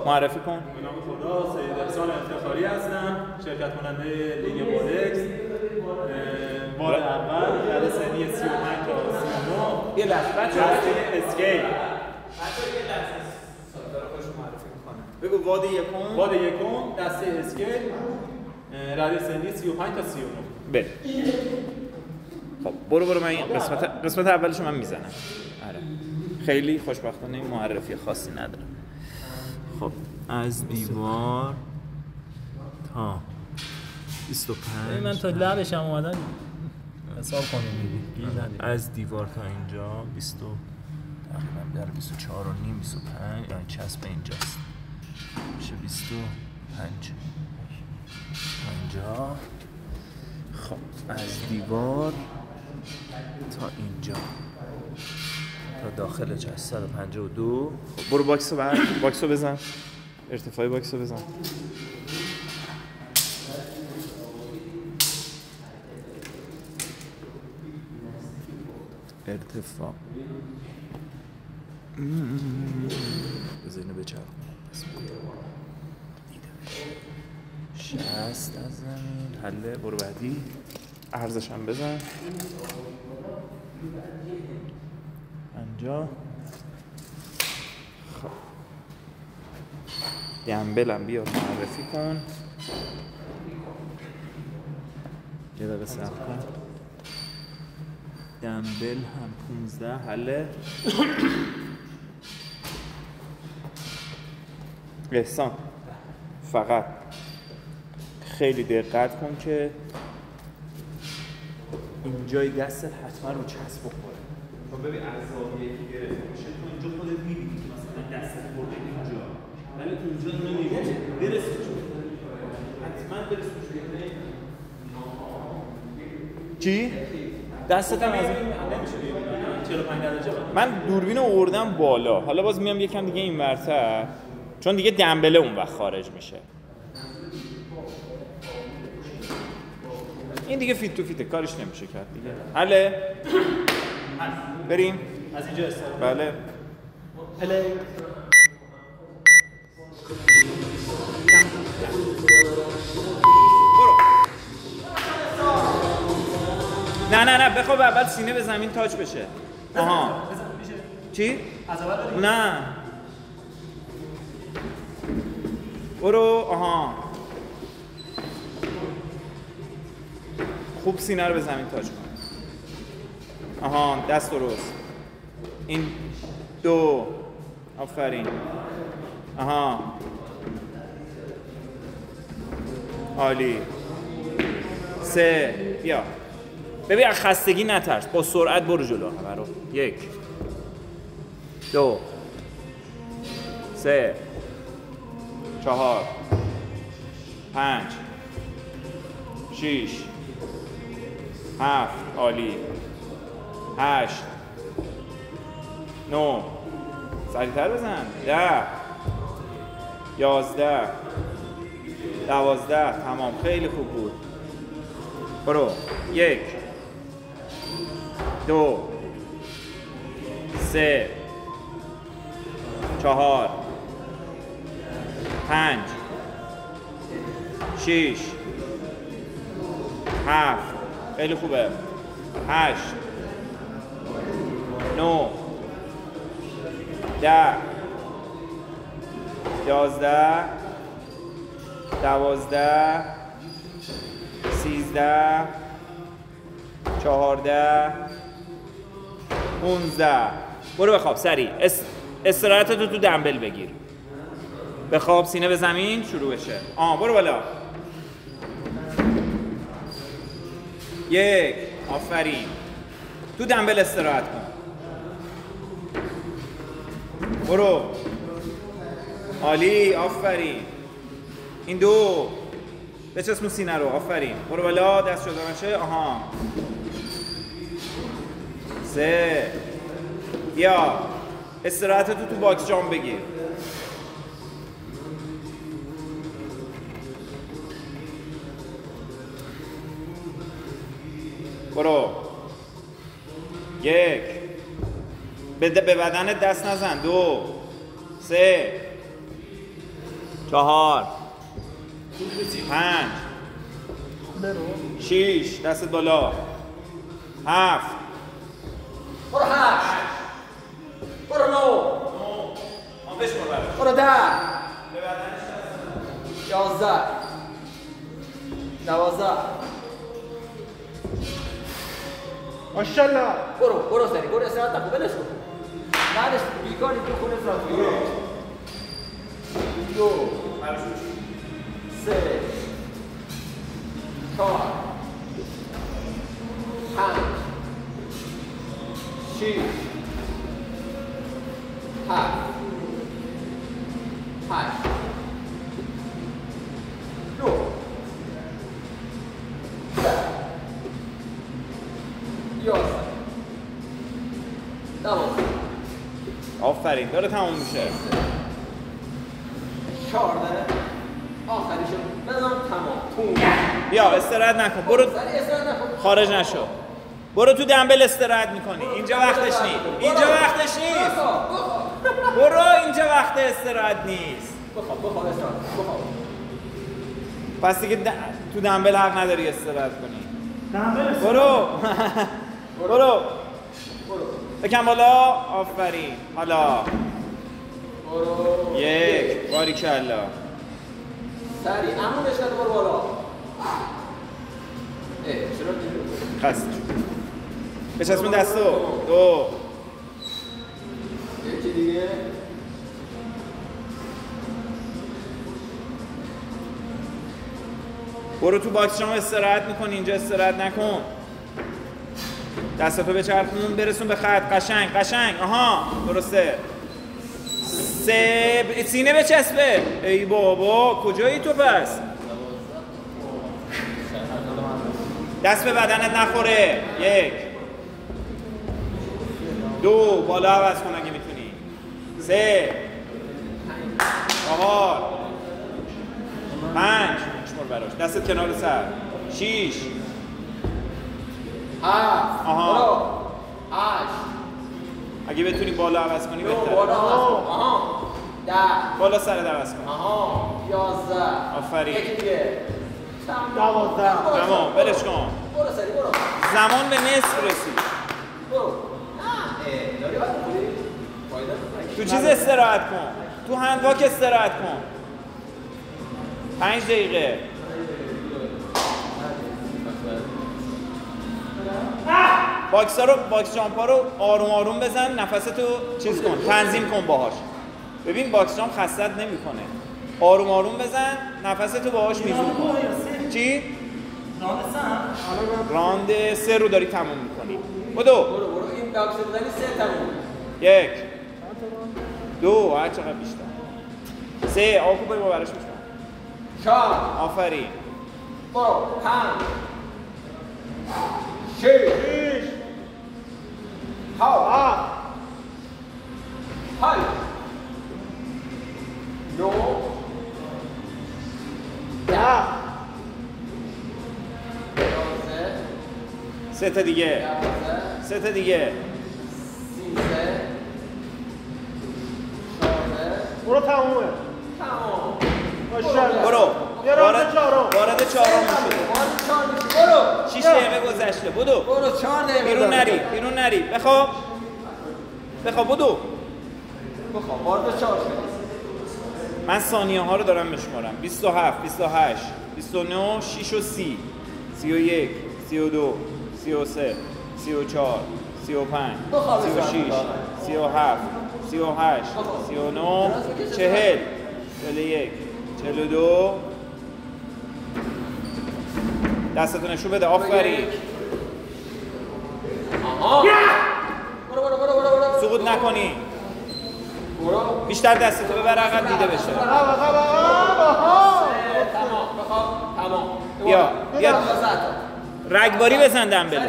معرفی کن. به نام خدا، سید احسان افتخاری هستم، شرکت کننده لیگ بودکس. بار اول رده سنی 35 تا 39. یه لحظه بچه‌ها اسکیل. یه لحظه داره خودش معرفی میکنه. بگو واد یکم. واد یکم دسته اسکیل رده سنی 35 تا 39. بله. خب برو من این قسمت اولشو من میزنم. آره. خیلی خوشبختانه این معرفی خاصی نداره. خب از دیوار تا 25 من تا لبش هم اومدن حساب کنیم دیگه. از دیوار تا اینجا 20 تقریبا در 24 و نیم 25 یعنی چسب اینجاست میشه 25 اینجا. خب از دیوار تا اینجا تا داخل چسب 152. خب برو باکسو بزن، ارتفاع باکسو بزن. ارتفاع بذار اینو بچرخونم 60 از زمین. حله. برو بعدی. عرضش هم بزن 50. خب دمبلم بیا معرفی کن. یه دقیقه صبر کن. دمبل هم 15. حله. احسان فقط خیلی دقت کن که اینجای دستت حتما رو چسب بخوره. خب ببین از زاویه‌ای که گرفته میشه تو اینجا خودت می‌بینی که مثلا دستت خورده اینجا، ولی تو اینجا نمی‌بینی. برسه حتما برسه. چی؟ دستت هم از این نمیشه 45 درجه. من دوربین رو آوردم بالا، حالا باز میام یکم دیگه این ورتر چون دیگه دمبله اون وقت خارج میشه. این دیگه فیت تو فیته، کارش نمیشه کرد دیگه. حله؟ بریم؟ از اینجا استفاده. بله. پلی. برو. نه بخواب اول سینه به زمین تاچ بشه. آها. چی؟ از اول بریم؟ نه. برو. آها. خوب سینه رو به زمین تاچ کن. آها دست درست. این 2. آفرین. آها. عالی. 3. بیا. ببین از خستگی نترس. با سرعت برو جلو همه رو. 1 2 3 4 5 6 7. عالی. 8 9. سریعتر بزن. 10 11 12. تمام. خیلی خوب بود. برو. 1 2 3 4 5 6 7. خیلی خوبه. 8 9 10 11 12 13 14 15. برو بخواب سریع. استراحتتو تو دمبل بگیر. بخواب سینه به زمین شروع بشه. برو بالا. 1. آفرین. تو دمبل استراحت کن. برو. عالی. آفرین. این 2. بچسبون سینه رو. آفرین. برو بالا. دست شده باشه. آها. 3. بیا. استراحتتو تو باکس جام بگیر. برو. 1. به بدنت دست نزن. 2 3 4 5 6 دستت بالا 7 برو 8 برو 9 برو 10 11 12 ماشاءالله. برو سری برو استراحت نکن بلش کن بعدش بیکاری تو خونه استراحت کن 2 3 4 5 6 7 8 9 11 آفرین داره تموم میشه 14 آخریشو بزن تمام بیا استراحت نکن برو سری استراحت نکن خارج نشو برو تو دنبل استراحت میکنی اینجا وقتش نیست اینجا وقتش نیست برو اینجا وقت استراحت نیست بخواب استراحت بخواب پس دیگه تو دنبل حق نداری استراحت کنی برو برو بکن بالا آفرین حالا برو 1 باریکلا سری عمودش کرد برو بالا چرا خسته شد بچسبون دستو 2 یکی دیگه برو تو باکس شما استراحت میکنی اینجا استراحت نکن دستاتو بچرخون برسون به خط قشنگ آها درسته 3 سینه بچسبه ای بابا کجایی تو پس دست به بدنت نخوره 1 2 بالا عوض کن اگه میتونی 3 4 5 شمار براش دستت کنار سر 6 7 آها. برو 8 اگه بتونی بالا عوض کنی برو بهتره بالا آها 10 بالا سرت عوض کن آها 11 آفرین. یکی دیگه 12 تمام ولش کن برو سری برو زمان به نصف رسید برو داری باید بکنی؟ فایده تو چیز استراحت کن تو هندواک استراحت کن 5 دقیقه باکس جامپا رو آروم آروم بزن نفستو چیز کن تنظیم کن باهاش ببین باکس جامپ خستت نمیکنه آروم آروم بزن نفستو باهاش میزون کن چی؟ راند 3 رو داری تموم میکنی بدو برو این باکس رو بزنی 3 تموم 1 2 هر چقدر بیشتر 3 آکو با براش میشون 4 آفرین برو 5 6 7 8 9 10 3 تا دیگه 3 تا دیگه 13 14 برو تمومه. تمام ماشاءالله. برو وارد چهارم. وارد چهارم شده برو 6 دقیقه گذشته بدو برو 4 دقیقه بیرون نری بخواب بدو بخواب وارد 4 شد من ثانیه ها رو دارم میشمارم 27 28 29 6 و 30 31 32 33 34 35 36 37 38 39 40 41 42 دستتو نشون بده آفرین آها برو سقوط نکنی برو بیشتر دستتو ببر عقب دیده بشه تمام بیا رگباری بزن دنبلو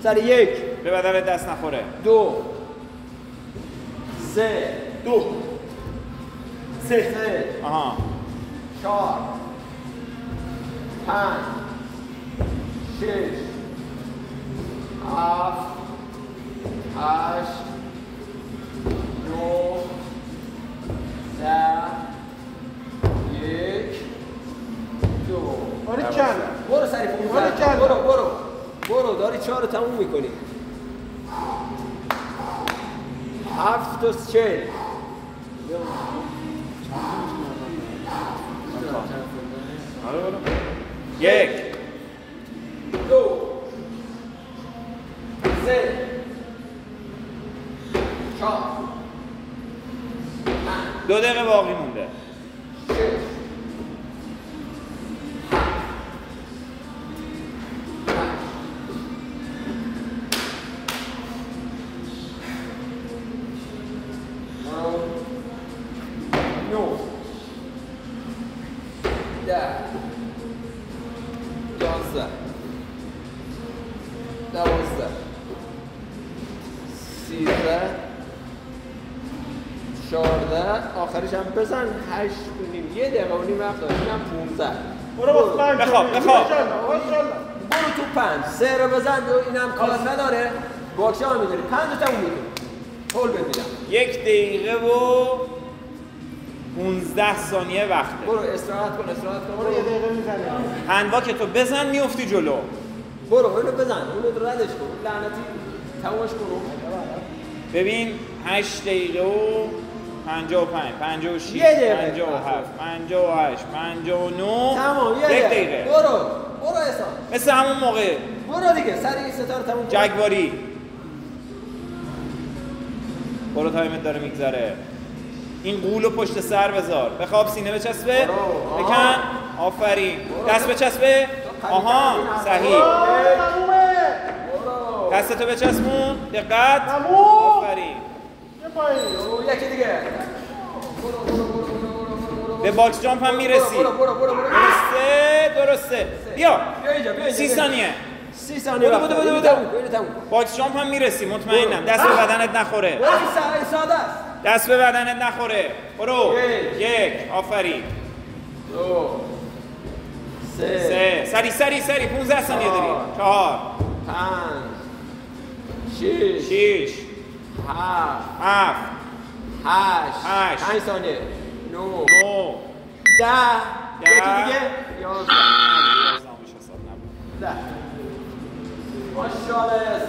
سری 1 به بدن دست نخوره 2 3 آها 4 5 6 7 8 9 10 برو سری 15 برو داری 4 رو تموم میکنی 7 تا 40 1 2 3 4 2 دقیقه باقی مونده 6 آخرش هم بزن 8 کنیم 1 دقیقه و نیم وقت داریم اینم 15 بخواب برو تو 5 3 رو بزن اینم کار نداره باکشه هم میداری 5 رو تموم میکنی طول بمیدم 1 دقیقه و 15 ثانیه وقته برو استراحت کن برو 1 دقیقه میزنه هندوا که تو بزن میفتی جلو برو اونو بزن اونو ردش کن لعنتی تمومش کن ببین 8 دقیقه و 55 56 1 دقیقه 57 58 59 تمام 1 دقیقه برو حساب مثل همون موقع برو دیگه سریع این ستا رو تموم کن جگواری برو تایمت داره میگذره این قولو پشت سر بذار بخواب سینه بچسبه بکن آفرین دست بچسبه آها صحیح دستتو بچسبون دقت آفرین یکی دیگه به باکس جامپ هم میرسی درسته بیا 30 ثانیه 30 ثانیه بودو تموم باکس جامپ هم میرسی مطمئنم دست به بدنت نخوره برو ساده است دست به بدنت نخوره برو 1 آفرین 2 3 سری 15 ثانیه داری 4 5 6 7 8 5 ثانیه 9 10 یکی دیگه 11 ماشاءالله